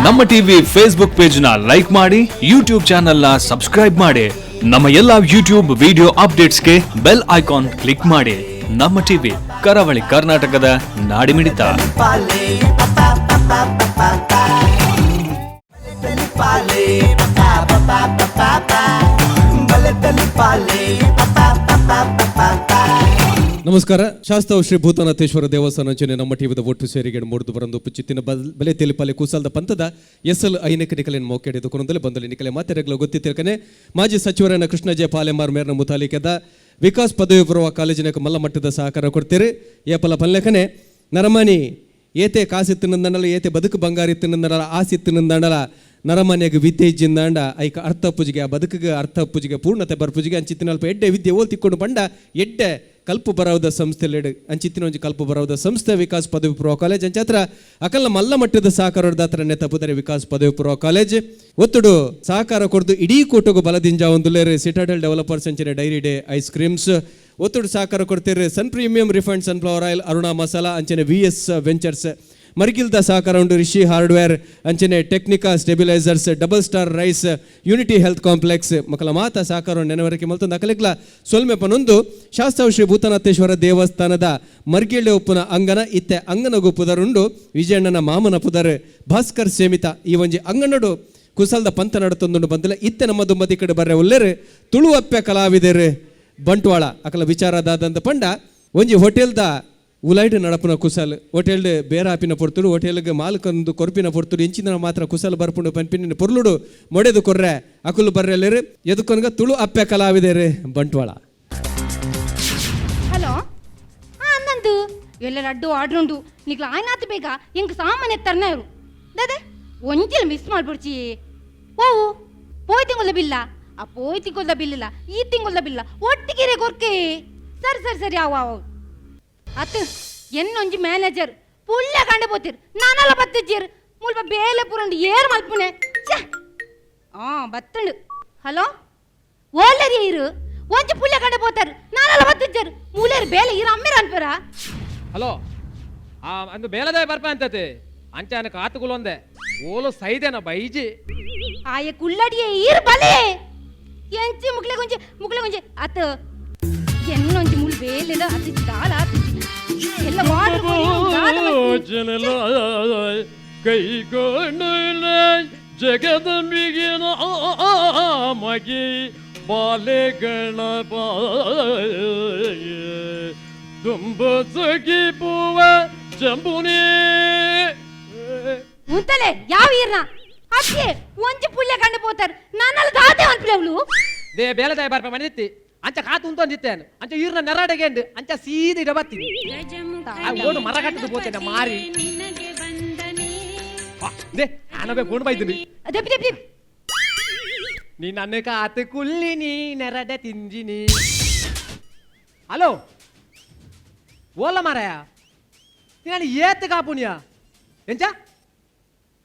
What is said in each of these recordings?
ನಮ್ಮ TV Facebook page ನ like ಮಾಡಿ, ಯೂಟ್ಯೂಬ್ ಚಾನೆಲ್ ನ ಸಬ್ಸ್ಕ್ರೈಬ್ ಮಾಡಿ. ನಮ್ಮ ಎಲ್ಲಾ ಯೂಟ್ಯೂಬ್ ವಿಡಿಯೋ ಅಪ್ಡೇಟ್ಸ್ಗೆ ಬೆಲ್ ಐಕಾನ್ ಕ್ಲಿಕ್ ಮಾಡಿ. ನಮ್ಮ ಟಿವಿ ಕರಾವಳಿ ಕರ್ನಾಟಕದ ನಾಡಿಮಿಡಿತ. ನಮಸ್ಕಾರ. ಶಾಸ್ತ್ರವು ಶ್ರೀ ಭೂತನಾಥೇಶ್ವರ ದೇವಸ್ಥಾನ ಅಂಚನೆ ನಮ್ಮ ಟಿವಿದ ಒಟ್ಟು ಸೇರಿಗೆ ಮೂರ್ದು ಬರಂದು ಚಿತ್ತಿನ ಬಲೆ ತೆಲಿಪಾಲೆ ಕೂಸಲ್ದ ಪಂಥದ ಎಸ್ಎಲ್ ಐನಕ ನಿಕಲಿನ ಮೌಕೆಡಿದು ಕೊನೊಂದಲೆ ಬಂದಲೆ ನಿಕಲೆ ಮಾತೆರೆಗ್ಲ ಗೊತ್ತಿತ್ತಿರ್ಕನೆ ಮಾಜಿ ಸಚಿವರನ್ನ ಕೃಷ್ಣ ಜೆ ಪಾಲೆಮಾರ್ ಮೇರ್ನ ಮುತಾಲಿಕೆದ ವಿಕಾಸ್ ಪದವಿ ಪೂರ್ವ ಕಾಲೇಜಿನ ಮಲ್ಲ ಮಟ್ಟದ ಸಹಕಾರ ಕೊಡ್ತೀರಿ. ಏಪಲ ಪಲ್ಲೆಕನೆ ನರಮನಿ ಏತೆ ಕಾಸಿತ್ತಿನಂದನಲ ಏತೆ ಬದುಕು ಬಂಗಾರಿತ್ತಿನಂದನಲ ಆಸಿತ್ತಿನಂದನಲ ನರಮನೆಗೆ ವಿದ್ಯೆ ಇಜ್ಜಿಂದಾಂಡ ಐಕ ಅರ್ಥ ಪೂಜೆಗೆ ಆ ಬದುಕಿಗೆ ಅರ್ಥ ಪೂಜೆಗೆ ಪೂರ್ಣತೆ ಬರ್ಪೂಜೆಗೆ ಅಂಚಿತ್ತಿನಲ್ಪ ಎಡ್ಡೆ ವಿದ್ಯೆ ಓಲ್ ತಿಕ್ಕೊಂಡು ಬಂಡ ಎಡ್ಡೆ ಕಲ್ಪು ಬರವುದ ಸಂಸ್ಥೆಲೆಡ್ ಅಂಚಿತ್ತಿನ ಒಂಜಿ ಕಲ್ಪು ಬರವುದ ಸಂಸ್ಥೆ ವಿಕಾಸ್ ಪದವಿ ಪೂರ್ವ ಕಾಲೇಜ್ ಅಂಚಾತ್ರ ಅಕಲ್ನ ಮಲ್ಲ ಮಟ್ಟದ ಸಹಕಾರ ದಾತ್ರ ತಪ್ಪುದರೆ ವಿಕಾಸ್ ಪದವಿ ಪೂರ್ವ ಕಾಲೇಜ್ ಒತ್ತುಡು ಸಹಕಾರ ಕೊಡ್ದು ಇಡೀ ಕೂಟಗೂ ಬಲದಿಂಜ ಒಂದುಲೇರಿ ಸಿಟಾಡೆಲ್ ಡೆವಲಪರ್ಸ್ ಅಂಚಿನ ಡೈರಿ ಡೇ ಐಸ್ ಕ್ರೀಮ್ಸ್ ಒತ್ತುಡು ಸಹಕಾರ ಕೊಡ್ತೀರಿ. Sun premium refined sunflower oil Aruna masala ಅಂಚನೆ VS ವೆಂಚರ್ಸ್ ಮರ್ಗಿಲ್ದ ಸಹಕಾರ ಉಂಟು ರಿಷಿ ಹಾರ್ಡ್ವೇರ್ ಅಂಚನೆ Technica stabilisers double star rice unity health complex ಮಕ್ಕಳ ಮಾತ ಸಹಕಾರ ನೆನವರಿಕೆ ಮಲ್ತೊಂದು ಅಕಲೆಗ್ಲ ಸೊಲ್ಮೆಪನೊಂದು ಶಾಸ್ತ್ರವು ಶ್ರೀ ಭೂತನಾಥೇಶ್ವರ ದೇವಸ್ಥಾನದ ಮರ್ಗಿಲ್ಡೆ ಉಪ್ಪುನ ಅಂಗನ ಇತ್ತೆ ಅಂಗನಗು ಪುದರುಂಡು ವಿಜಯಣ್ಣನ ಮಾಮನ ಪುದರ್ ಭಾಸ್ಕರ್ ಸೇಮಿತ ಈ ಒಂಜಿ ಅಂಗನಡು ಕುಸಲ್ದ ಪಂಥ ನಡತೊಂದು ಬಂದಿಲ್ಲ ಇತ್ತೆ ನಮ್ಮ ದುಮ್ಮದಿ ಕಡೆ ಬರ್ರೆ ಒಲ್ಲೆರು ತುಳು ಅಪ್ಪೆ ಕಲಾವಿದರು ಬಂಟ್ವಾಳ ಅಕಲ ವಿಚಾರದಾದಂತ ಪಂಡ ಒಂಜಿ ಹೋಟೆಲ್ದ ಉಲೈಡ್ ನಡಪನ ಕುಸಲ್ ಹೋಟೆಲ್ ಬೇರೆ ಹಾಪಿನ ಪೊರ್ತುಡು ಹೋಟೆಲ್ಗೆ ಮಾಲಕಂದು ಕೊರ್ಪಿನ ಪೊರ್ತುಡು ಇಂಚಿನ ಮಾತ್ರ ಕುಸಲ್ ಬರ್ಪುಂಡು ಪಂಪಿನ ಪೊರ್ಲುಡು ಮೊಡೆದು ಕೊರ್ರೆ ಅಕುಲು ಬರ್ರೆಲ್ಲರು ಎದಕ್ಕೊನ್ಗ ತುಳು ಅಪ್ಪೆ ಕಲಾವಿದೇರು ಬಂಟ್ವಾಳ. ಹಲೋ ಅನ್ನಂದು ಎಲ್ಲ ಅಡ್ಡು ಆರ್ಡ್ರ್ ಉಂಟು ನಿಗ್ಲ ಆಯ್ನಾತ್ ಬೇಗ ಎಂಗ್ ಸಾಮಾನು ಎತ್ತರ್ನರು ದಾದೆ ಒಂಜಿಲ್ ಮಿಸ್ ಮಾಡ್ಬಿಡ್ಚಿ. ಓವು ಪೋಯ್ ತಿಂಗೊಲ್ಲ ಬಿಲ್ಲ ಆ ಪೋಯ್ ತಿಂಗೊಲ್ಲ ಬಿಲ್ಲಿಲ್ಲ ಈ ತಿಂಗೊಲ್ಲ ಬಿಲ್ಲ ಒಟ್ಟಿಗೆ ಗೊರ್ಕೆ ಸರಿ ಸರಿ ಸರಿ ಅವು ಅವು ಅತ್ತು ಎನ್ನೊಂಜಿ ಮ್ಯಾನೇಜರ್ ಪುಳ್ಳ ಕಂಡು ಪೋತಿರ್ ನಾನೆಲ್ಲ ಬತ್ತಿಜ್ಜಿರ್ ಮುಲ್ಪ ಬೇಲೆ ಪುರಂಡು ಏರು ಮಲ್ಪುನೆ ಬತ್ತಂಡು. ಹಲೋ ಓಲರಿ ಇರು ಒಂಜಿ ಪುಳ್ಳ ಕಂಡು ಪೋತಾರು ನಾನೆಲ್ಲ ಬತ್ತಿಜ್ಜರ್ ಮೂಲೇರು ಬೇಲೆ ಇರು ಅಮ್ಮಿರ ಅನ್ಪರ. ಹಲೋ ಅಂದು ಬೇಲದ ಬರ್ಪ ಅಂತತೆ ಅಂಚಾನ ಕಾತುಗುಲೊಂದೆ ಓಲು ಸೈದೇನ ಬೈಜಿ ಆಯ ಕುಳ್ಳಡಿಯೇ ಇರು ಬಲೆ ಎಂಚಿ ಮುಕ್ಲೆ ಗೊಂಜಿ ಅತ್ತು ಎನ್ನೊಂಜಿ ಮುಳು ಬೇಲೆದ ಅತಿ ದಾಲ ಎಲ್ಲ ಕೈಗೊಂಡು ಜಗದಂಬಿಗಿನ ಮಗಿ ಬಾಲೆ ಗಣಪ ತುಂಬ ಸಗಿ ಪೂವ ಜಂಬುನಿ ಉಂತಲೆ ಯಾವ ಈರ್ನ ಅಕ್ಕೆ ಒಂಜಿ ಪುಳ್ಯ ಕಂಡು ಪೋತಾರ ನಾನಲ್ಲ ದಾದೆ ಅನ್ಪಲೆ ಅವಳು ದೇ ಬೇಲದಾಯ ಬರ್ಪ ಮನೆತ್ತಿ ಅಂಚ ಕಾತು ಉಂತೊಂದಿತ್ತೇನು ಅಂಚ ಈರ್ನ ನೆರಡೆಗೆಂಡು ಅಂಚ ಸೀದ ಇಡ ಬತ್ತೀನಿ ಓಡು ಮರ ಕಟ್ಟದು ಪೋತೇನೆ ಮಾರಿ ದೇ ನಾನವೇ ಕೊಂಡು ಬೈದಿನಿ ನೀ ನನ್ನ ಕಾತು ಕುಳ್ಳಿನಿ ನೆರಡೆ ತಿಂಜಿನಿ. ಹಲೋ ಓಲ್ಲ ಮಾರಾಯ ನಾನು ಏತ್ ಕಾಪುನಿಯಾ ಎಂಚ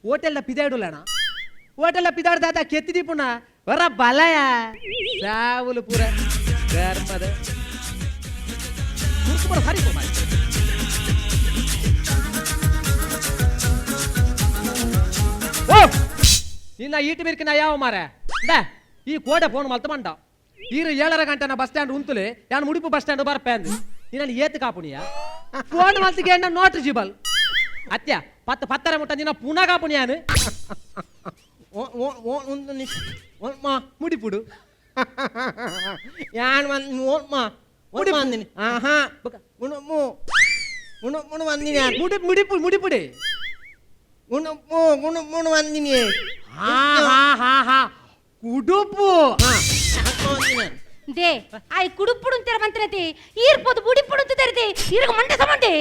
ಹೋಟೆಲ್ ಪಿದಾಡುಲಣ ಹೋಟೆಲ್ ಪಿದಾಡ್ದಾದ ಕೆತ್ತಿದಿ ಪುಣ ವರ ಬಲಯ ಸಾವುಲು ಪೂರ ಧರ್ಮದ ಹರಿ ನಿನ್ನ ಈಟಿ ಬಿರ್ಕಿನ ಯಾವ ಮಾರ ಈ ಕೋಟೆ ಫೋನ್ ಮಲ್ತ ಮಂಡ ಈರು 7 ಗಂಟೆನ ಬಸ್ ಸ್ಟ್ಯಾಂಡ್ ಉಂತುಲೆ ನಾನು ಮುಡಿಪು ಬಸ್ ಸ್ಟ್ಯಾಂಡ್ ಬರ್ಪೇಂದು ನೀನು ಏತ್ ಕಾಪುನಿಯ ಫೋನ್ ಮಲ್ತಿಗೆ ನೋಟ್ ಜಿಬಲ್ ಅತ್ಯ ಪತ್ತರ ಮುಟ್ಟ ನಿನ್ನ ಪುನಃ ಕಾಪುನಿಯಾನು ಮುಡಿಪುಡು ಯಾನ್ ಮುಡಿಪುಂದಿನಿ ಆಹಾ ಉಣಮು ಉಣಮುಣ వందిని ಮುಡಿಪುಡಿ ಉಣಮು ಉಣಮುಣ వందిని ಹಾ ಕುಡುಪು ದೇ ಆಯ್ ಕುಡುಪುಡು ಅಂತರ ಮಂತ್ರತೆ ಈರ್ಪೋದು ಬುಡಿಪುಡು ಅಂತ ತೆರತೆ ಇರಗ ಮಂಡೆ ಸಮಂಡೆ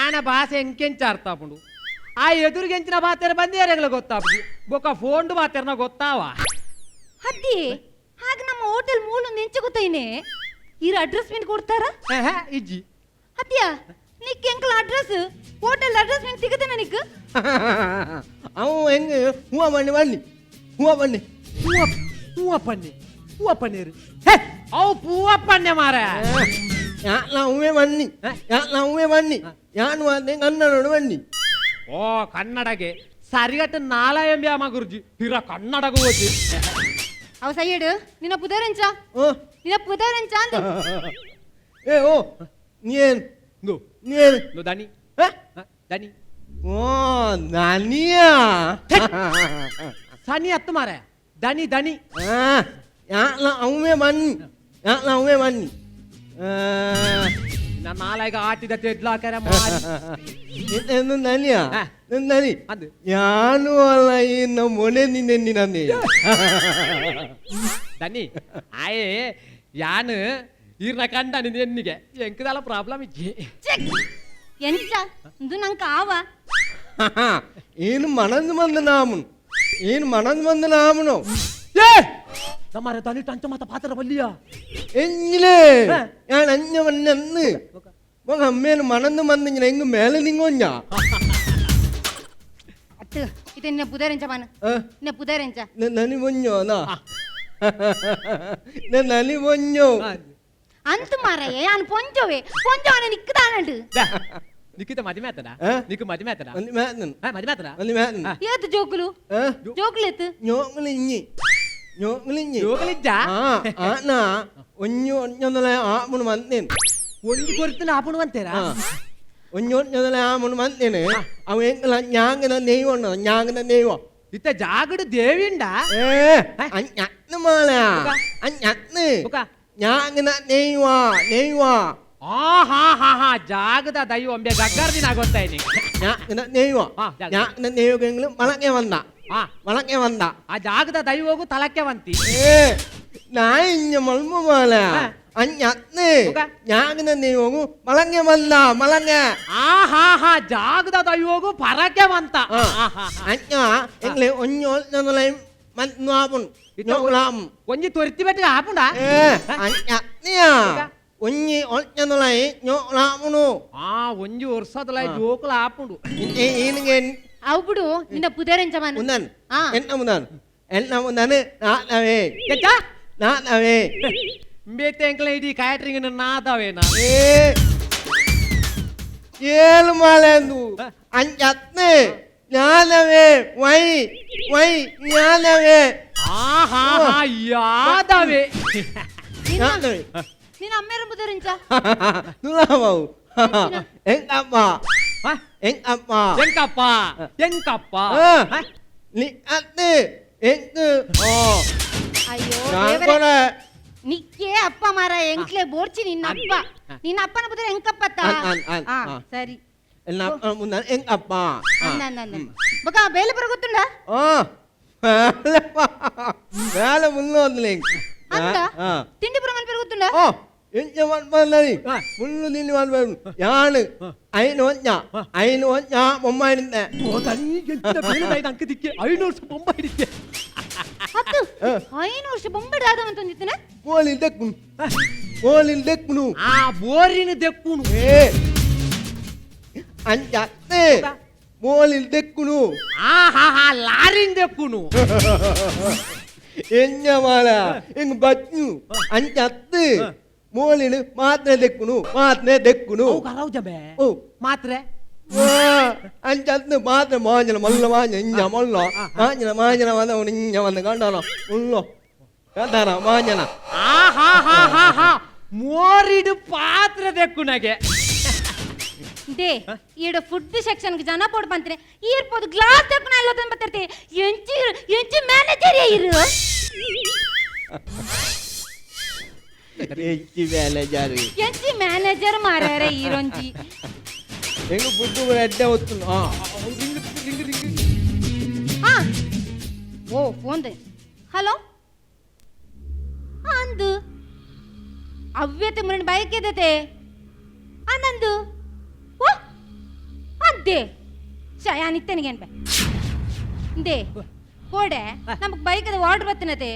ಆನ ಭಾಷೆ ಎಂಕೆಂಚ ಅರ್ಥ ಪುಂಡು ಆ ಎದುರಿಗೆಂಚಿನ ಬಾತೆರ ಬಂದೇರೆಗಳ ಗೊತ್ತಾಪಿ ಬೊಕ್ಕ ಫೋಂಡು ಬಾತೆರ್ನ ಗೊತ್ತಾವ ಅದ್ದಿ ಹಾಗ ನಮ್ಮ ಹೋಟೆಲ್ ಮೂಲು ನೆಂಚ ಗೊತ್ತೈನೆ ಇರ ಅಡ್ರೆಸ್ ಮಿನ್ ಕೊಡ್ತಾರ ಇಜ್ಜಿ ಅದ್ಯ ನಿಕ್ ಎಂಕಲ ಅಡ್ರೆಸ್ ಹೋಟೆಲ್ ಅಡ್ರೆಸ್ ಮಿನ್ ಸಿಗದೆ ನನಗೆ ಅವ ಹೆಂಗ ಹೂವ ಬನ್ನಿ ಹೂವ ಪನ್ನೀರು ಅವು ಪೂವ ಪನ್ನೆ ಮಾರ ಹೂವೇ ಬನ್ನಿ ಯಾನು ಅದೇ ಕನ್ನಡ ಬನ್ನಿ ಓ ಕನ್ನಡಗೆ ಸರಿಗಟ್ಟು ನಾಲಾಯಂಬ್ಯಾ ಮಗುರ್ಜಿ ಹಿರ ಕನ್ನಡಗೂ ಓದಿ ಅವ ಸೈಯಡ್ ನಿನ್ನ ಪುದರಂಚ ಓ ನಿನ್ನ ಪುದರಂಚ ಅಂದ ಏ ಓ ನೀನ್ ಗೋ ನೀನ್ ನೋ ದನಿ ದನಿ ಓ ನಾನಿಯಾ ಸನಿ ಹತ್ತು ಮಾರ ದನಿ ದನಿ ಯಾಕ್ಲ ಅವೇ ಬನ್ನಿ ಯಾಕ್ಲ ಅವೇ ಬನ್ನಿ ನನ್ನ ನಾಲಾಗ ಆಟಿದ ತೆಡ್ಲಾಕರ ಮಾಡಿ ಎಂದು ನನಿಯಾ ನನಿ ಅದು ಯಾನು ಅಲ್ಲ ಇನ್ನು ಮೊನೆ ನಿನ್ನೆ ನನ್ನೇ ದನಿ ಆಯೇ ಯಾನು ಈರ್ನ ಕಂಡ ನಿನ್ನ ಎನ್ನಿಗೆ ಎಂಕದಲ್ಲ ಪ್ರಾಬ್ಲಮ್ ಇಜ್ಜಿ ಎಂಚ ಇದು ನಂಗೆ ಆವ ಏನು ಮನಂದು ಬಂದ ನಾಮನು ಏನು ಮನಂದು ಬಂದ ನಾಮನು ನಮ್ಮರೆ ದನಿ ಟಂಚ ಮತ ಪಾತ್ರ ಬಲ್ಲಿಯ എങ്കിലേ ഞാൻ അഞ്ഞ വന്നു അമ്മേന് മണന്ന് വന്നിങ്ങനെ എങ്ങ് മേലെ നിങ്ങോഞ്ഞാ ಅತ್ತು ಇದು ನಿನ್ನ ಪುದರಂಚ ಮಾನ ನಿನ್ನ ಪುದರಂಚ നനി പൊഞ്ഞോ നാ നനി പൊഞ്ഞോ ಅಂತ ಮಾರಯ್ಯ ನಾನು ಪೊಂಜವನ ನಿಕ್ಕದಾನಂಡು ನಿಕ್ಕಿತ ಮದುವೆ ಆತನ ನಿಕ್ಕು ಮದುವೆ ಆತನ വന്നി മേത്തൻ ಮದುವೆ ಆತನ വന്നി മേത്തൻ ಏತು ಜೋಕುಲು ಜೋಕುಲು ಎತ್ತು ഞോങ്ങളിഞ്ഞി ഞോങ്ങളിഞ്ഞി ಯೋಗಲಿಜ್ಜ ആനാ ഒഞ്ഞൊന്നല ആമണ് വന്നേൻ ಒಂದು ಕೊರತನ ಆಪಣು ಅಂತೀರಾ ഒഞ്ഞൊന്നല ആമണ് വന്നേന് അവ എങ്കല ഞാങ്ങന നെയ്വണ്ണ ഞാങ്ങന നെയ്വോ ಇತ್ತ ಜಾಗಡು ದೇವಿಂಡ അഞ്ഞന്ന് മാല അഞ്ഞന്ന് ഞാങ്ങന നെയ്വാ നെയ്വാ ಹಾ ಜಾಗದ ದೈವ ಅಂಬೆ ಗಗ್ಗಾರ್ದಿನ ಗೊತ್ತಾಯ್ನಿ ഞാങ്ങന നെയ്വാ ഞാങ്ങന നെയ്വെങ്കിലും വളക്കെ വന്ന വളക്കെ വന്ന ಆ ಜಾಗದ ದೈವಗೂ ತಲಕ್ಕೆ ವಂತಿ നായിഞ്ഞ മൾമ മാല അഞ്ഞന്ന് ഞാങ്ങന നെയ്വോಗು വളക്കെ വന്ന വളക്കെ ಹಾ ಜಾಗದ ದೈವಗೂ ಪರಕ್ಕೆ ವಂತ അഞ്ഞ എങ്കിലെ ഒഞ്ഞൊന്നല മന്നാപുൻ ഞോളാം ಒಂಜಿ ತೊರ್ತಿ ಬೆಟ್ಟಿಗೆ ಆಪುಂಡ അഞ്ഞന്നയാ ഒഞ്ഞി ഒഞ്ഞൊന്നലായി ഞോളാമുನು ಒಂಜಿ ವರ್ಷದಲ ಜೋಕುಲ ಆಪುಂಡು ഈനിಗೆ ಅವು ಬಿಡು ನಿನ್ನ ಪುದರಂಚ ಮಾನ മുന്നാൻ എന്ന മുന്നാന് നാളവേ നാളവേ ಬೇತೆ ಅಂಕಲ ಇಡೀ ಕ್ಯಾಟ್ರಿಂಗ್ ನಾದವೇನ ഏഴ് മാലു അഞ്ചത്ത് ഞാനവേ വൈ വൈ ഞാനവേ ಯಾದವೇ ഞാനവേ ನಿನ್ನ ಅಮ್ಮೇರ ಪುದರಂಚ നുലാവൂ എങ്കപ്പ എങ്കപ്പ ಎಂಕಪ್ಪ ಎಂಕಪ್ಪ നീ അത്ത് എങ്ക് ഓ ಅಯ್ಯೋ ഞാൻ ದೇವರೇ കൊറേ ನಿಕ್ಕೇ ಅಪ್ಪ ಮಾರ ಎಂಕ್ಲೆ ಬೋರ್ಚಿ ನಿನ್ನ ಅಪ್ಪನ ಪುದರ ಎಂಕಪ್ಪತ್ತ ಸರಿ എന്നാ മുന്നാൻ എങ്കപ്പ ಅಂದ ಬಕ ಬೇಲೆ ಬರ ಗೊತ್ತುಂಡ ഓ വേല മുന്നോന്നില്ലേ ಅಂತ ತಿಂಡಿ ಪುರ ಮನ್ ಪೇರು ಗೊತ್ತುಂಡ ഓ എനിക്ക് വന്നതി മുള്ളു നിന്നു വന്നു ഞാന് അതിന് ഞാൻ ബൊമ്മായിരുന്നേ ಅಂಕ ದಿಕ್ಕೆ 500 ವರ್ಷ ಬೊಂಬ ಹಿಡಿತೆ ಹತ್ತು 500 ವರ್ಷ ಬೊಂಬೆಡಾದವಂತ ಅಂದಿತ್ತನ മോളിൽ ദെക്കുണു ಆ ಬೋರಿನ ದೆಕ್ಕುನು അഞ്ചത്ത് മോളിൽ ദെക്കുണു ಲಾರಿನ ದೆಕ್ಕುನು എഞ്ഞ മാല എങ് ബച്ചു അഞ്ചത്ത് മോളില് മാത്രേ ദെക്കുണു ഓ ಮಾತ್ರೆ അഞ്ചത്ത് മാത്രം മാഞ്ഞന മല്ല മാഞ്ഞ ഇഞ്ഞ മല്ലോ മാഞ്ഞന വന്ന ഇഞ്ഞ വന്ന് കണ്ടാലോ ഉള്ളോ കണ്ടാറ മാഞ്ഞന ಮೋರಿಡು ಪಾತ್ರ ದೆಕ್ಕುನಗೆ ದೇ ಈಡ ಫುಡ್ ಸೆಕ್ಷನ್ ಗೆ ಜನ ಪೋಡ್ ಬಂತ್ರೆ ಇರ್ಬೋದು ಗ್ಲಾಸ್ ತಕ್ಕನ ಅಲ್ಲೋದನ್ ಬತ್ತರ್ತೆ ಎಂಚಿ ಮ್ಯಾನೇಜರ್ ಇರು ಎಂಚಿ ಮ್ಯಾನೇಜರ್ ಮಾರಾರೆ ಈರೊಂಜಿ എങ്ങ് ഫുഡ് എഡ്ഡ ഒത്തുന്നു ಓ ಫೋನ್ ಹಲೋ ಅಂದು ಅವ್ಯತೆ ಮುರಣ ಬೈಕ್ ಎದತೆ ಅಂದಂದು ಓ ಅದೇ ಚಾಯಾನಿತ್ತನಿಗೆ ಅನ್ಬೆ ದೇ ಕೋಡೆ ನಮಗ್ ಬೈಕ್ ಆರ್ಡರ್ ಬತ್ತನತೆ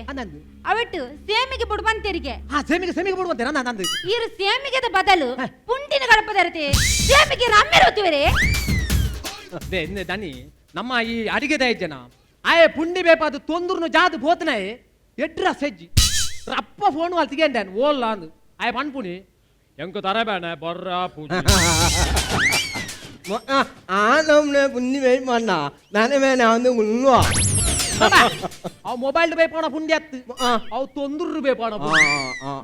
ಅವಟ್ಟು ಸೇಮಿಗೆ ಬಿಡು ಬಂತೇರಿಗೆ ಸೇಮಿಗೆ ಬಿಡುವಂತೆ ನಂದು ಈರು ಸೇಮಿಗೆದ ಬದಲು ಪುಂಡಿನ ಗಡಪದರತೆ ಸೇಮಿಗೆ ರಮ್ಮೆರ ಹೊತ್ತಿವರೆ ದನಿ ನಮ್ಮ ಈ ಅಡಿಗೆದ ಜನ ಆಯೆ ಪುಂಡಿ ಬೇಪಾದು ತೊಂದ್ರನು ಜಾದು ಬೋತನಾಯೆ ಎಡ್ರ ಸಜ್ಜಿ ರಪ್ಪ ಫೋನ್ ಅಲ್ಲಿ ತಿಗೇಂಡೇನು ಓಲ್ಲ ಅಂದು ಆಯೆ ಪಣ್ಪುನಿ ಎಂಕು ತರಬೇಡ ಬರ್ರ ಪೂಜೆ ಆನಮ್ನೆ ಪುಂಡಿ ವೇಟ್ ಮಾಡ್ನ ನಾನೇ ಮೇಲೆ ಒಂದು ಉಳ್ಳುವ ಅವ್ ಮೊಬೈಲ್ ಬೇಪೋಣ ಪುಂಡಿ ಹತ್ತು ಅವ್ ತೊಂದ್ರು ಬೇಪೋಣ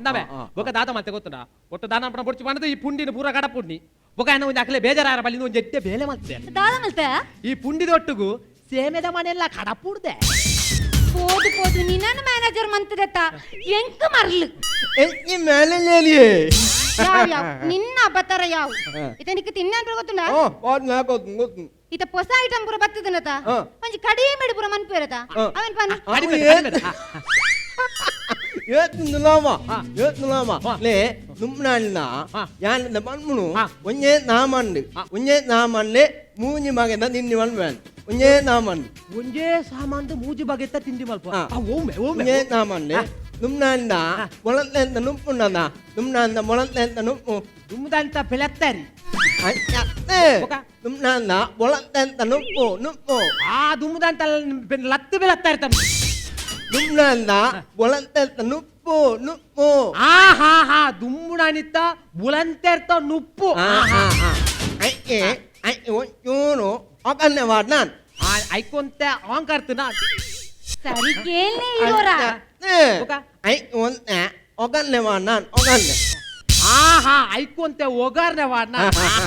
ನವೆ ಬೊಕ ದಾತ ಮತ್ತೆ ಗೊತ್ತುಂಡ ಒಟ್ಟು ದಾನ ಪಣ ಪೊಡ್ಚಿ ಬಂದದ್ದು ಈ ಪುಂಡಿನ ಪೂರ ಕಡ ಪುಂಡಿ ಬೊಕ ಏನೋ ಒಂದು ಅಕಲೆ ಬೇಜಾರ ಬಲ್ಲಿ ಒಂದು ಜಟ್ಟೆ ಬೇಲೆ ಮಾಡ್ತೆ ದಾದ ಮಲ್ತೆ ಈ ಪುಂಡಿದೊಟ್ಟಿಗೂ ಸೇಮೆದ ಮನೆಯೆಲ್ಲ ಕಡಪುಡ್ದೆ పోదు పోదు నిన్న మేనేజర్ మంతదట ఎంక మర్లు ಎಂಕಿ ಮೇಲೆ ಲೇಲಿಯೇ యావ్ యావ్ నిన్న బతర యావ్ ఇతనికి తిన్నాను పుర ಗೊತ್ತುಂಡ ಗೊತ್ತು ಇತ ಹೊಸ ಐಟಂ ಪುರ ಬತ್ತದನತ ಒಂಜಿ ಕಡಿಮೆ ಪುರ ಮನ್ ಪೇರತ ಅವನ್ ಪನ್ ಏತ್ನುಲಾಮ ಲೇ ನುಮ್ನಾಳಿನ ಯಾನ ಮನ್ಮುನು ಒಂಜೇ ನಾಮಂಡು ಒಂಜೇ ನಾಮಂಡೆ ಮೂಜಿ ಮಗದ ನಿನ್ನಿ ಮನ್ಬೇನ್ ಒಂಜೇ ನಾಮಂಡು ಒಂಜೇ ಸಾಮಾನ್ದು ಮೂಜಿ ಬಗೆತ್ತ ತಿಂಡಿ ಮಲ್ಪ ಓಮೆ ಒಂಜೇ ನಾಮಂಡೆ ನುಮ್ನಾಂಡ ಮೊಳತ್ಲೆಂತ ನುಪ್ಪುಂಡದ ನುಮ್ನಾಂದ ಮೊಳತ್ಲೆಂತ ನುಪ್ಪು ದುಮ್ದಂತ ಬೆಳೆತ್ತರಿ ನುಮ್ನಾಂದ ಮೊಳತ್ಲೆಂತ ನುಪ್ಪು ನುಪ್ಪು ಆ ದುಮ್ದಂತ ಲತ್ತು ಬೆಳೆತ್ತಾ ಇರ್ತಾನೆ ನುಮ್ನಾಂದ ಮೊಳತ್ಲೆಂತ ನುಪ್ಪು ನುಪ್ಪು ಆ ಹಾ ಹಾ ದುಮ್ಮುಡಾನಿತ್ತ ಬುಲಂತೆರ್ತ ನುಪ್ಪು ಐಕೆ ಐ ಒಂಚೂರು ಒಕನ್ನೆ ವಾಡ್ನಾನ್ ಐಕೊಂತೆ ಅವಂಕರ್ತನ ಸರಿ ಕೇಳೇ ಇರೋರ ಐ ಒಂತೆ ಒಕನ್ನೆ ವಾಡ್ನಾನ್ ಒಕನ್ನೆ ಆ ಹಾ ಐಕೊಂತೆ ಒಗಾರ್ನೆ ವಾಡ್ನ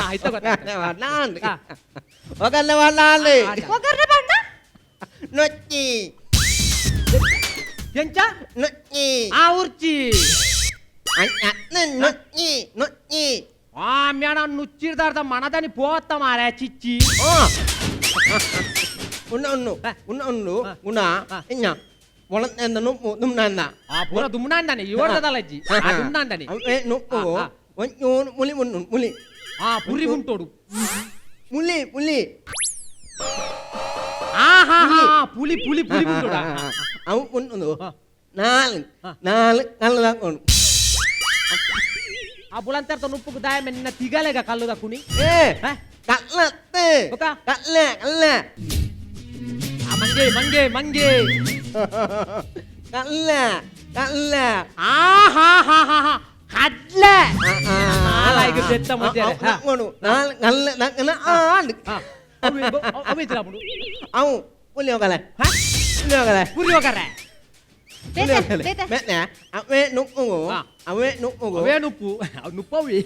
ಆಯ್ತು ಒಕನ್ನೆ ವಾಡ್ನಾನ್ ಒಕನ್ನೆ ವಾಡ್ನಾನ್ ಒಗರ್ನೆ ಬಣ್ಣ ನೊಚ್ಚಿ ಎಂಚ ನೊಚ್ಚಿ ಆ ಉರ್ಚಿ ನೊಚ್ಚಿ ನೊಚ್ಚಿ ಆ ಮೇಣ ನುಚ್ಚಿರ್ದಾರ್ದ ಮನದನಿ ಪೋತ್ತ ಮಾರೆ ಚಿಚ್ಚಿ ಉಣ್ಣು ಉಣ ಇನ್ನ ಮೊಳತ್ನೆಂದ ನುಪ್ಪು ನುಮ್ನಾಂದ ಆ ಪೂರ ದುಮ್ನಾಂಡನೆ ಇವರ್ದಲ್ಲ ಅಜ್ಜಿ ಆ ದುಮ್ನಾಂಡನೆ ಅವೇ ನುಪ್ಪು ಒಂಚೂರು ಮುಲಿ ಉಣ್ಣು ಮುಲಿ ಆ ಪುರಿ ಉಂಟೋಡು ಮುಲಿ ಮುಲಿ ಆ ಹಾ ಹಾ ಪುಲಿ ಪುಲಿ ಪುಲಿ ಉಂಟೋಡ ಅವು ಉಣ್ಣು ನಾಲ್ಕು ಕಲ್ಲದಾಕೊಂಡು ಆ ಬುಳಂತರ್ತ ನುಪ್ಪುకు దాయ నిన్న తిగలేగా కళ్ళు దక్కుని ఏ కల్లతే ఒక కల్లే కల్లే ఆ మంగే మంగే మంగే కల్లే కల్లే ఆ హా హా హా హా కడ్లే నాలాయికు తెత్త మధ్య నక్కును నాల్ కల్లే నక్కన ఆండ్ అవి తిరాముడు అవు పులి ఒకలే పులి ఒకలే పురి ఒకరే ಬೇತೆ ಬೇತೆ ಮೆನೆ ಅವೇ ನುಪ್ಪು ಅವೇ ನುಪ್ಪು ಅವೇ ನುಪ್ಪು ನುಪ್ಪವಿ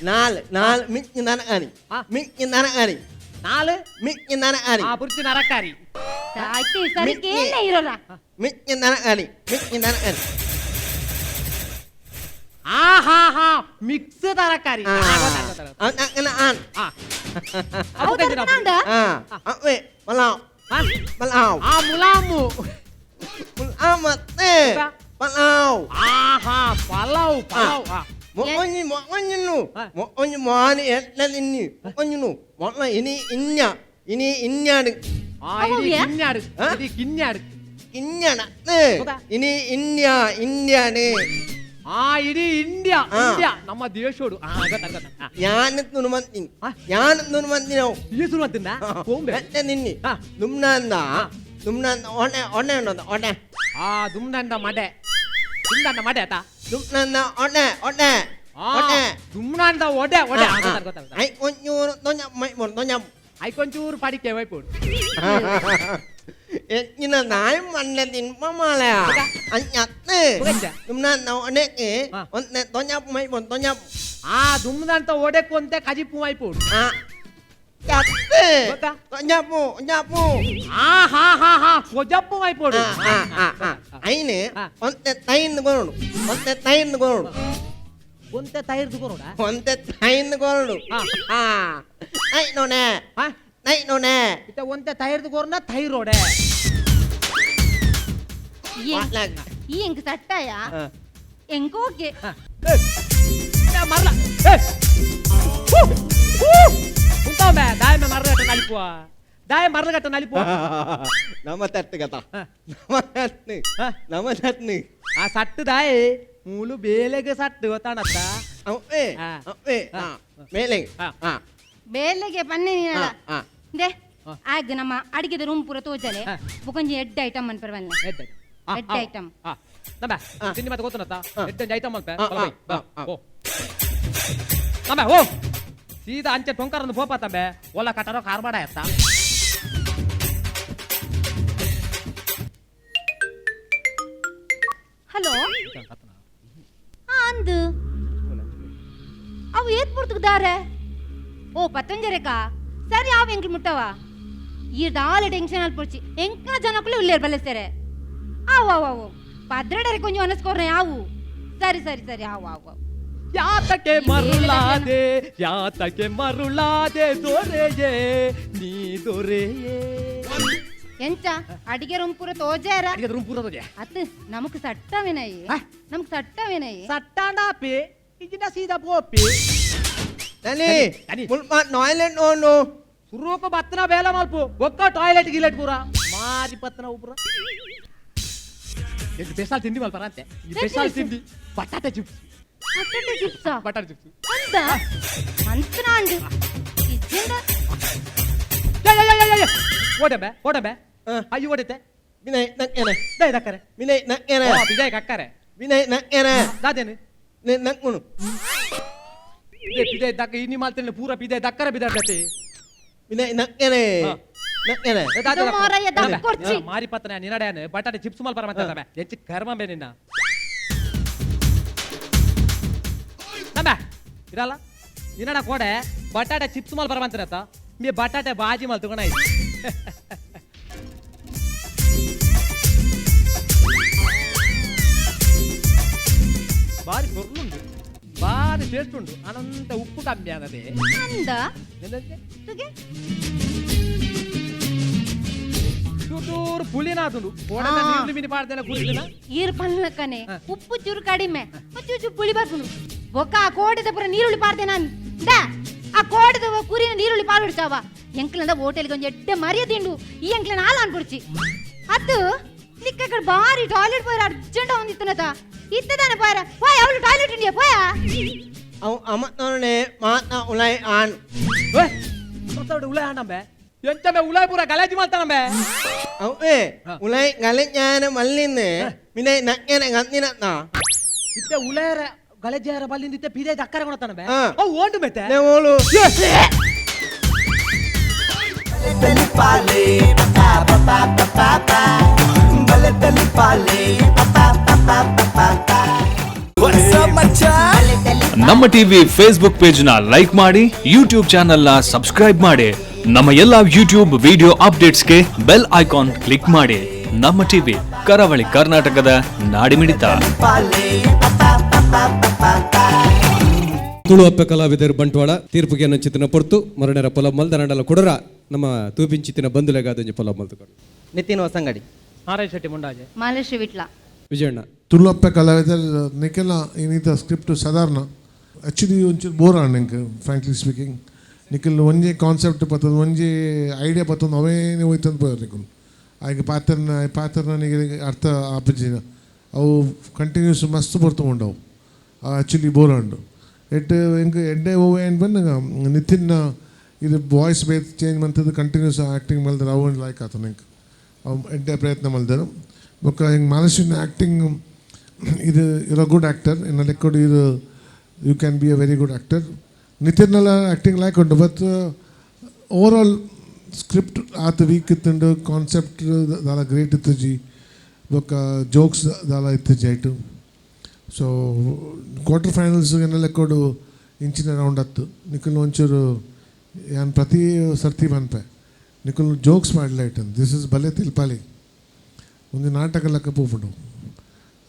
ನಾಲ್ ಮಿಕ್ಕಿ ನನಗರಿ ಮಿಕ್ಕಿ ನನಗರಿ ನಾಲ್ ಮಿಕ್ಕಿ ನನಗರಿ ಆ ಪುರ್ಚಿ ನರಕಾರಿ ಆಯ್ತು ಸರಿ ಕೇಳೇ ಇರೋರ ಮಿಕ್ಕಿ ನನಗರಿ ಮಿಕ್ಕಿ ನನಗರಿ ಆ ಹಾ ಹಾ ಮಿಕ್ಸ್ ತರಕಾರಿ ನಕ್ಕನ ಆನ್ ಅವು ಕಂಜನ ಅವೇ ಮಲಾವ್ ಮಲಾವ್ ಆ ಮುಲಾಮು Amate, palau. Aha, palau, palau. Mokonyi nu, mokonyi mohani etlan ini, mokonyi nu, mokna ini inya dek. Ah, ini kinyar, ini kinyar. Inya nak ini India dek. Ah, ini India, nama dia shodu. Ah, kata. Yanat nurumatin, yanat nurumatin au. Iya surumatin dah. Kombe. Etlan ini, numnanda. ದುಮ್ನಂದ ಒಣೆ ಅನ್ನೋದು ಒಣೆ ದುಮ್ನಂದ ಮಡೆ ದುಮ್ನಂದ ಮಡೆ ತಾ ದುಮ್ನಂದ ಒಣೆ ದುಮ್ನಂದ ಒಡೆ I ಒಂಚೂರು ತೊಂಜ ಐಕೊಂಚೂರು ಪಡಿಕೆ ವೈಪುಡು ಎತ್ತಿನ ನಾಯಿ ಮಣ್ಣೆ ತಿನ್ಪಮಾಲೆ ಅಂಚತ್ತೆ ದುಮ್ನಂದ ಒಣೆಗೆ ಒಂದೆ ತೊಂಜ ಮೈಪುಡು ತೊಂಜ ದುಮ್ನಂದ ಒಡೆಕು ಅಂತೆ ಕಜಿಪು ವೈಪುಡು Capte, nyapu. Ah, ha, kojapu mai podu. Aine, onte tayin goru. Onte tayin goru. Nai no ne. Ita onte tayir goru na thairode. ಈ ಹೆಂಗ್ ಸಟ್ಟಾಯ ಹೆಂಗೋಗೆ marla. Unta me, dai me marla kata nalipua. Dai marla kata nalipua. Nama tattu kata. Nama tattu. Ah sattu dai mulu belega sattu gotanata. Awe. Meleng. ಬೇಲೆಗೆ ಬನ್ನಿ ನೀನಲ್ಲ they ಆಗ ನಮ್ಮ ಅಡಿಗೆದ room ಪೂರ ತೋಜಲೆ ಬುಕೊಂಜಿ Ed item ಅನ್ಪರ್ವಲ್ಲ Ed item ನಮ್ಮ ತಿಂಡಿ ಮತ್ತೆ ಗೊತ್ತನತ್ತ Ed item ಅಲ್ಪ ಬಾ ಓ ನಮ್ಮ ಓ ಸೀದಾ ಅಂಚೆ ಟೊಂಕರನ್ನು ಪೋಪಾತಂಬೆ ಒಲ್ಲ ಕಟ್ಟರೋ ಕಾರ್ಬಾಡ ಎತ್ತ ಹಲೋ ಅಂದು ಅವು ಏತ್ ಪುರ್ತುದಾರೆ ಓ ಪತ್ತಂಜರೆಕಾ ಸರಿ ಯಾವ ಎಂಕ್ಲು ಮುಟ್ಟವ ಈ ದಾಲೆ ಟೆನ್ಷನ್ ಅಲ್ಲಿ ಪುಡ್ಚಿ ಎಂಕ್ಲ ಜನಕ್ಕೂ ಇಲ್ಲೇ ಬಲಸ್ತಾರೆ ಅವು ಪದ್ರಡರೆ ಕೊಂಚ ಅನಸ್ಕೋರ್ರೆ ಯಾವು ಸರಿ ಸರಿ ಸರಿ ಅವು ಯಾತಕ್ಕೆ ಮರುಳಾದೆ ದೊರೆಯೇ ನೀ ದೊರೆಯೇ ಎಂಚ ಅಡಿಗೆ ರೂಮ್ ತೋಜಾರ ರೂಮ್ ಪೂರ ತೋಜೆ ಅತ್ ನಮಕ್ ಸಟ್ಟವೇನಯ್ಯ ನಮಕ್ ಸಟ್ಟವೇನಯ್ಯ ಸಟ್ಟಾಂಡಾಪಿ ಇಜಿನ ಸೀದಾ ಪೋಪಿ Nani, Nani. mulma toilet no. ಸುರೂಪ ಬತ್ತನ ಬೇಲ ಮಲ್ಪು ಒಕ್ಕ ಟಾಯ್ಲೆಟ್ ಗಿಲೆಟ್ ಪೂರ ಮಾರಿ ಪತ್ತನ ಉಪುರ ಎಷ್ಟು ಸ್ಪೆಷಲ್ ತಿಂಡಿ ಮಲ್ಪರ ಅಂತೆ ಈ ಸ್ಪೆಷಲ್ ತಿಂಡಿ ಬಟಾಟೆ ಚಿಪ್ಸ್ ಬಟಾಟೆ ಚಿಪ್ಸ್ ಬಟಾಟೆ ಚಿಪ್ಸ್ ಅಂತ ಮಂತ್ರಾಂಡ್ ಇಜ್ಜಿಂದ ಓಡಬೆ ಅಯ್ಯೋ ಓಡೈತೆ Vinay nakere. ದೈ ದಕ್ಕರೆ Vinay nakere. Bijay ಕಕ್ಕರೆ Vinay nakere. ದಾದೇನು Ne nakmunu. Bijay ದಕ್ಕ ಇನ್ನಿ ಮಾಲ್ತೇನೆ ಪೂರ ಬಿಜಯ್ ದಕ್ಕರೆ ಬಿದರ್ದತೆ Vinay nakere. Nakere. ಇದು ಮಾರಯ್ಯ ದಕ್ಕ ಕೊಡ್ಚಿ ಮಾರಿ ಪತ್ತನ ನಿನಡೆಯನೆ ಬಟಾಟೆ ಚಿಪ್ಸ್ ಮಲ್ಪರ ಮಂತದಬೆ ಹೆಚ್ಚು ಕರ್ಮಂಬೆ ನಿನ್ನ ನಮ್ಮೆ ಇರಲ್ಲ ನಿನ್ನಡ ಕೋಡೆ ಬಟಾಟೆ ಚಿಪ್ಸ್ ಮಲ್ಪರ ಮಂತಿರತ್ತ ಮೀ ಬಟಾಟೆ ಬಾಜಿ ಮಲ್ ತಗೊಂಡ ಬಾರಿ ಕೊರ್ಲುಂಡು ಬಾರಿ ಟೇಸ್ಟ್ ಉಂಡು ಅನಂತ ಉಪ್ಪು ಕಮ್ಮಿ ಆಗದೆ ಅಂದ ತುಗೆ ಚೂರು ಪುಳಿನಾದುಂಡು ಕೋಡದ ನೀರು ಮೀನಿ ಪಾಡ್ದೇನ ಕುಡಿದಿನ ಈರ್ ಪಲ್ಲಕನೆ ಉಪ್ಪು ಚೂರು ಕಡಿಮೆ ಚೂಚು ಪುಳಿ ಬರ್ಸುನು ಒಕ್ಕ ಆ ಕೋಟದ ಪುರ ನೀರುಳ್ಳಿ ಪಾಡ್ದೆ ನಾನು ಆ ಕೋಟದ ಕುರಿನ ನೀರುಳ್ಳಿ ಪಾಲ್ ಬಿಡ್ತಾವ ಎಂಕ್ಲಂದ ಹೋಟೆಲ್ಗೆ ಒಂದು ಎಡ್ಡೆ ಮರಿಯ ತಿಂಡು ಈ ಎಂಕ್ಲ ನಾಲ ಅನ್ಬಿಡ್ಚಿ ಅದು ನಿಕ್ಕ ಕಡೆ ಬಾರಿ ಟಾಯ್ಲೆಟ್ போய் ಅರ್ಜೆಂಟ್ ಒಂದಿತ್ತನತ ಇತ್ತದಾನೆ ಪಾರ ಹೋಯ್ ಅವಳು ಟಾಯ್ಲೆಟ್ ಇಂಡಿಯಾ ಹೋಯಾ Au amat none mata ulai an. ಏ ಮತ್ತವಡೆ ಉಳೆ ಆಂಡಂಬೆ ಎಂಚಮೆ ಉಳೆ ಪೂರ ಗಲಾಜಿ ಮಾಡ್ತಾನಂಬೆ Au ulai galek nyana mallinne. Vinay nakere ngatni na. ಇತ್ತೆ ಉಳೆರ ಗಲಾಜಿಯರ ಬಲ್ಲಿಂದ ಇತ್ತೆ ಪಿದೆ ದಕ್ಕರೆ ಕೊಡ್ತಾನಂಬೆ ಹಾ. ಅವು ಓಂಡು ಮೆತ್ತೆ Ne wolu. ನಮ್ಮ ಟಿವಿ ಫೇಸ್ಬುಕ್ ಪೇಜ್ ನ ಲೈಕ್ ಮಾಡಿ ಯೂಟ್ಯೂಬ್ ಚಾನೆಲ್ ನ ಸಬ್ಸ್ಕ್ರೈಬ್ ಮಾಡಿ ನಮ್ಮ ಎಲ್ಲಾ ಯೂಟ್ಯೂಬ್ ವಿಡಿಯೋ ಅಪ್ಡೇಟ್ಸ್ಗೆ ಬೆಲ್ ಐಕಾನ್ ಕ್ಲಿಕ್ ಮಾಡಿ ನಮ್ಮ ಟಿವಿ ಕರಾವಳಿ ಕರ್ನಾಟಕದ ನಾಡಿಮಿಡಿತ. ತುಳು ಅಪ್ಪ ಕಲಾವಿದರು ಬಂಟ್ವಾಳ ತೀರ್ಪುಗೆ ಚಿತ್ರನ ಪೊರ್ತು ಮರಣರ ಪೊಲ ಮಲ್ದನಾಡಲ ಕೊಡರ ನಮ್ಮ ತೂಪಿಂಚಿತ್ತಿನ ಬಂಧುಲೆಗಾದಂಜಿ ಪೊಲ ಮಲ್ತುಕೊಂಡು Nitin Wasangadi. ನಾರಾಯಣ ಶೆಟ್ಟಿ ಮುಂಡಾಜೆ ಮಾಲೇಶ್ವರಿ ವಿಟ್ಲ ವಿಜಯಣ್ಣ ತುಳುಪ್ಪ ಕಲಾವಿದರು ನಿಕ್ಕೆಲ್ಲ ಏನಿದ್ದ ಸ್ಕ್ರಿಪ್ಟ್ ಸಾಧಾರಣ ಆ್ಯಕ್ಚುಲಿ ಒಂಚೂರು ಬೋರ್ ಆಣ ನಿಂಗೆ ಫ್ರಾಂಕ್ಲಿ ಸ್ಪೀಕಿಂಗ್ ನಿಖಲ್ ಒಂಜೇ ಕಾನ್ಸೆಪ್ಟ್ ಪತ್ತದ ಒಂಜೇ ಐಡಿಯಾ ಪತ್ತೊಂದು ಅವೇನೇ ಹೋಯ್ತಂದು ಪೋಯರ್ ನಿಖಲ್ ಆಗ ಪಾತ್ರನ ನಿಮಗೆ ಅರ್ಥ ಆಪಿಜಿನ ಅವು ಕಂಟಿನ್ಯೂಸ್ ಮಸ್ತ್ ಬರ್ತೊಂಡವು ಆ್ಯಕ್ಚುಲಿ ಬೋರ್ ಆಂಡು ಹೆಂಗೆ ಎಡ್ಡೆ ಹೋವೆ ಏನು ಬಂದಾಗ ನಿತಿನ್ ಇದು ವಾಯ್ಸ್ ಬೇಸ್ ಚೇಂಜ್ ಮಾಡ್ತದ್ದು ಕಂಟಿನ್ಯೂಸ್ ಆ್ಯಕ್ಟಿಂಗ್ ಮಾಡಿದ್ರೆ ಅವು ಲೈಕ್ ಆತ ನಿಂಗೆ ಅವು ಎಡ್ಡೆ ಪ್ರಯತ್ನ ಮಾಡಿದ್ರು ಬೊಕ್ಕ ಹಿಂಗೆ ಮಾನಸಿನ ಆ್ಯಕ್ಟಿಂಗ್ ಇದು ಇರೋ ಗುಡ್ ಆ್ಯಕ್ಟರ್ ಇನ್ನು ಲೆಕ್ಕೊಡು ಇದು you can be a very good actor ನಿತಿನ್ನೆಲ್ಲ ಆ್ಯಕ್ಟಿಂಗ್ ಲೈಕ್ ಉಂಟು ಬಟ್ ಓವರ್ ಆಲ್ ಸ್ಕ್ರಿಪ್ಟ್ ಆತ ವೀಕ್ ಇತ್ತುಂಡು ಕಾನ್ಸೆಪ್ಟ್ ದಾಲ ಗ್ರೇಟ್ ಇತ್ತು ಜಿ ಬೊಕ್ಕ ಜೋಕ್ಸ್ ದಾಲ ಇತ್ತು ಜಿ ಆಯ್ತು ಸೊ ಕ್ವಾರ್ಟರ್ ಫೈನಲ್ಸ್ ಏನ ಲೆಕ್ಕೊಡು ಇಂಚಿನ ರೌಂಡ್ ಹತ್ತು ನಿಖಲ್ ಒಂಚೂರು ನಾನು ಪ್ರತಿ ಸರ್ತಿ ಬಂಪೆ ನಿಖಲ್ ಜೋಕ್ಸ್ ಮಾಡಲೈಟ್ ದಿಸ್ ಇಸ್ ಬಲೆ ತಿಲ್ಪಾಲಿ ಒಂದು ನಾಟಕ ಲೆಕ್ಕ ಪೋಪುಂಡು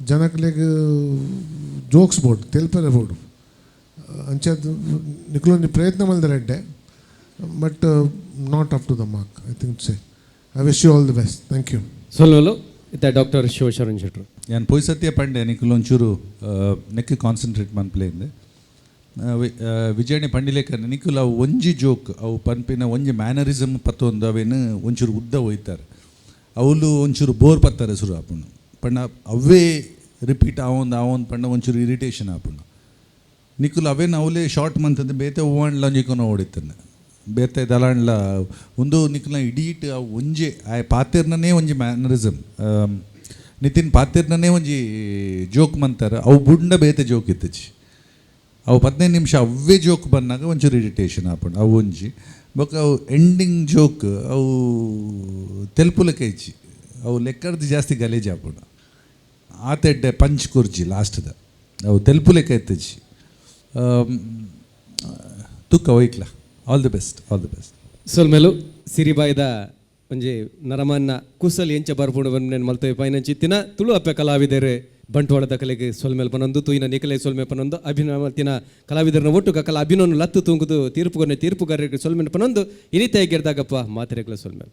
ಜನಕ್ಲೆಗ್ ಜೋಕ್ಸ್ ಬೋರ್ಡ್ ತೆಲ್ಪಲೆ ಬೋರ್ಡು ಅಂಚದ್ದು ನಿಖಲೊಂದು ಪ್ರಯತ್ನ ಮಾಡಿದ್ರೆ ಎಡ್ಡೆ but not up to the mark I think say I wish you all the best thank you ಸೊಲ್ಲೋಲು ಇತ್ತ ಡಾಕ್ಟರ್ ಶಿವಶರಣ್ ಶೆಟ್ರು ನಾನು ಪೊಯ್ ಸತ್ಯ ಪಂಡೆ ನಿಖಲ್ ಒಂಚೂರು ನೆಕ್ ಕಾನ್ಸಂಟ್ರೇಟ್ ಮನ್ಪ್ಲೆಯಿಂದ ವಿಜಯಣೆ ಪಂಡಿಲೇಕ ನಿಖಲ್ ಅವು ಒಂಜಿ ಜೋಕ್ ಅವು ಪನ್ಪಿನ ಒಂಜಿ ಮ್ಯಾನರಿಸಮ್ ಪತ್ತೊಂದು ಅವೇನು ಒಂಚೂರು ಉದ್ದ ಹೋಯ್ತಾರೆ ಅವಳು ಒಂಚೂರು ಬೋರ್ ಪತ್ತಾರೆ ಶುರು ಆಪುಂಡು ಪಂಡ ಅವೇ ರಿಪೀಟ್ ಅವೊಂದು ಪಂಡ ಒಂಚೂರು ಇರಿಟೇಷನ್ ಆಪುಂಡು ನಿಖಲ್ ಅವೇನು ಅವಲೇ ಶಾರ್ಟ್ ಮಂತದ್ದು ಬೇತೆ ಹೂವಣ್ಣ ಒಂಜಿಕೊನ ಓಡಿತಾನೆ ಬೇತೆ ದಲಾಂಡ್ಲ ಒಂದು ನಿಖಲ್ನ ಇಡೀಟ್ ಅವು ಒಂಜಿ ಆ ಪಾತೆರ್ನೇ ಒಂಜಿ ಮ್ಯಾನರಿಸಮ್ ನಿತಿನ್ ಪಾತೆರ್ನೇ ಒಂಜಿ ಜೋಕ್ ಮಂತಾರೆ ಅವು ಬುಂಡ ಬೇತೆ ಜೋಕ್ ಇತ್ತಚಿ ಅವು 15 ನಿಮಿಷ ಅವೇ ಜೋಕ್ ಬಂದಾಗ ಒಂಚೂರು ಇರಿಟೇಷನ್ ಆಪುಂಡು ಅವು ಒಂಜಿ ಬೊಕ ಅವು ಎಂಡಿಂಗ್ ಜೋಕ್ ಅವು ತೆಲುಪುಲಕ್ಕೆ ಇಚ್ಚಿ ಅವು ಲೆಕ್ಕರ್ದು ಜಾಸ್ತಿ ಗಲೀಜ್ ಆಪುಂಡು ಆತೆಡ್ಡೆ ಪಂಚ್ ಕುರ್ಜಿ ಲಾಸ್ಟ್ದ ಅವು ತೆಲುಪುಲಕ್ಕೆ ಎತ್ತಚ್ಚಿ ತುಕ್ಕ ಒಯ್ಕ್ಲ ಆಲ್ ದಿ ಬೆಸ್ಟ್ ಸೊಲ್ಮೇಲು ಸಿರಿಬಾಯ್ದ ಒಂಜಿ ನರಮನ್ನ ಕುಸಲ್ ಎಂಚ ಬರ್ಪುಂಡು ಬಂದು ಮಲ್ತವೆ ಪೈನಂಚಿತ್ತಿನ ತುಳು ಅಪ್ಪೆ ಕಲಾವಿದರು ಬಂಟ್ವಾಳದ ಕಲೆಗೆ ಸೊಲ್ಮೇಲೆ ಪನೊಂದು ತೂಯಿನ ನಿಕಲೆ ಸೊಲ್ಮೆ ಪನೊಂದು ಅಭಿನಯ ಮಲ್ತಿನ ಕಲಾವಿದರನ್ನ ಒಟ್ಟು ಕಲ ಅಭಿನವನ್ನು ಲತ್ತು ತೂಂಗುದು ತೀರ್ಪುಗಾರರಿಗೆ ಸೊಲ್ಮೆನ ಪನೊಂದು ಇನಿತ ಗೆರ್ದಾಗಪ್ಪ ಮಾತೆರೆಗ್ಲ ಸೊಲ್ಮೇಲೆ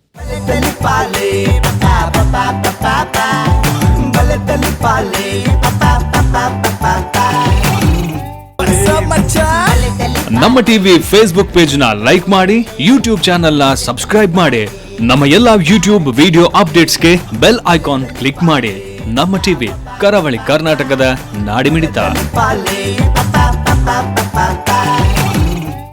ನಮ್ಮ ಟಿವಿ ಫೇಸ್ಬುಕ್ ಪೇಜ್ ನ ಲೈಕ್ ಮಾಡಿ, ಯೂಟ್ಯೂಬ್ ಚಾನೆಲ್ ನ ಸಬ್ಸ್ಕ್ರೈಬ್ ಮಾಡಿ. ನಮ್ಮ ಎಲ್ಲಾ ಯೂಟ್ಯೂಬ್ ವಿಡಿಯೋ ಅಪ್ಡೇಟ್ಸ್ಗೆ ಬೆಲ್ ಐಕಾನ್ ಕ್ಲಿಕ್ ಮಾಡಿ. ನಮ್ಮ ಟಿವಿ ಕರಾವಳಿ ಕರ್ನಾಟಕದ ನಾಡಿಮಿಡಿತ.